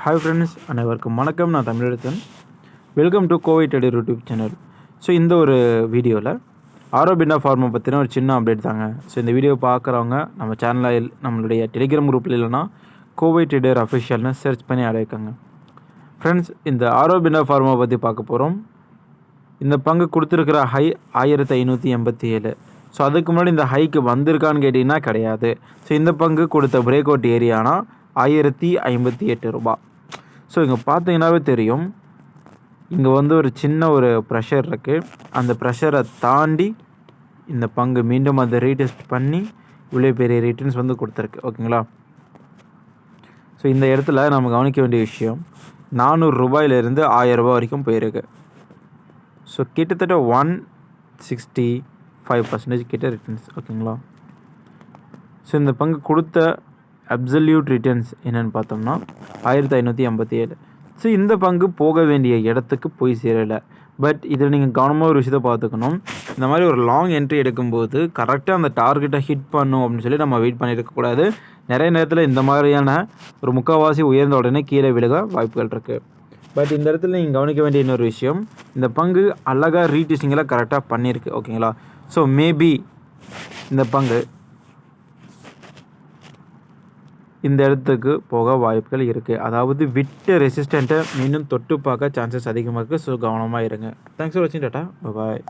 Hi friends, அனைவருக்கும் வணக்கம். நான் தமிழெழுத்தன். Welcome to Kovai trader YouTube channel. So இந்த ஒரு வீடியோவில் ஆரோபிண்டா ஃபார்மை பற்றின ஒரு சின்ன அப்டேட் தாங்க. ஸோ இந்த வீடியோ பார்க்குறவங்க நம்ம சேனலில் நம்மளுடைய டெலிகிராம் குரூப்பில் இல்லைனா கோவை ட்ரேடர் அஃபிஷியல்னு சர்ச் பண்ணி அடைக்காங்க. ஃப்ரெண்ட்ஸ், இந்த ஆரோபிண்டா ஃபார்மை பற்றி பார்க்க போகிறோம். இந்த பங்கு கொடுத்துருக்கிற ஹை 1587. ஸோ அதுக்கு முன்னாடி இந்த ஹைக்கு வந்திருக்கான்னு கேட்டிங்கன்னா கிடையாது. ஸோ இந்த பங்கு கொடுத்த பிரேக் அவுட் ஏரியானா 1058 ரூபா. ஸோ இங்கே பார்த்தீங்கன்னாவே தெரியும், இங்கே ஒரு சின்ன ஒரு ப்ரெஷர் இருக்குது. அந்த ப்ரெஷரை தாண்டி இந்த பங்கு மீண்டும் அதை ரீடெஸ்ட் பண்ணி இவ்வளோ பெரிய ரிட்டர்ன்ஸ் கொடுத்துருக்கு. ஓகேங்களா? ஸோ இந்த இடத்துல நம்ம கவனிக்க வேண்டிய விஷயம், 400 ரூபாயிலிருந்து 1000 ரூபா வரைக்கும் போயிருக்கு. ஸோ கிட்டத்தட்ட 165% கிட்ட ரிட்டர்ன்ஸ். ஓகேங்களா? ஸோ இந்த பங்கு கொடுத்த அப்சல்யூட் ரிட்டர்ன்ஸ் என்னென்னு பார்த்தோம்னா 1587. ஸோ இந்த பங்கு போக வேண்டிய இடத்துக்கு போய் சேரலை. பட் இதில் நீங்கள் கவனமாக ஒரு விஷயத்தை பார்த்துக்கணும். இந்த மாதிரி ஒரு லாங் என்ட்ரி எடுக்கும்போது கரெக்டாக அந்த டார்கெட்டை ஹிட் பண்ணும் அப்படின்னு சொல்லி நம்ம வெயிட் பண்ணியிருக்கக்கூடாது. நிறைய நேரத்தில் இந்த மாதிரியான ஒரு முக்கால்வாசி உயர்ந்த உடனே கீழே விழுக வாய்ப்புகள் இருக்குது. பட் இந்த இடத்துல நீங்கள் கவனிக்க வேண்டிய இன்னொரு விஷயம், இந்த பங்கு அழகாக ரீடெஸ்டிங்கெல்லாம் கரெக்டாக பண்ணியிருக்கு. ஓகேங்களா? ஸோ மேபி இந்த பங்கு இந்த இடத்துக்கு போக வாய்ப்புகள் இருக்குது. அதாவது விட்ட ரெசிஸ்டண்ட்டை மீண்டும் தொட்டு பார்க்க சான்சஸ் அதிகமாக இருக்குது. ஸோ கவனமாக இருங்க. தேங்க்ஸ் ஃபார் வாட்சிங். டாட்டா, பாய்.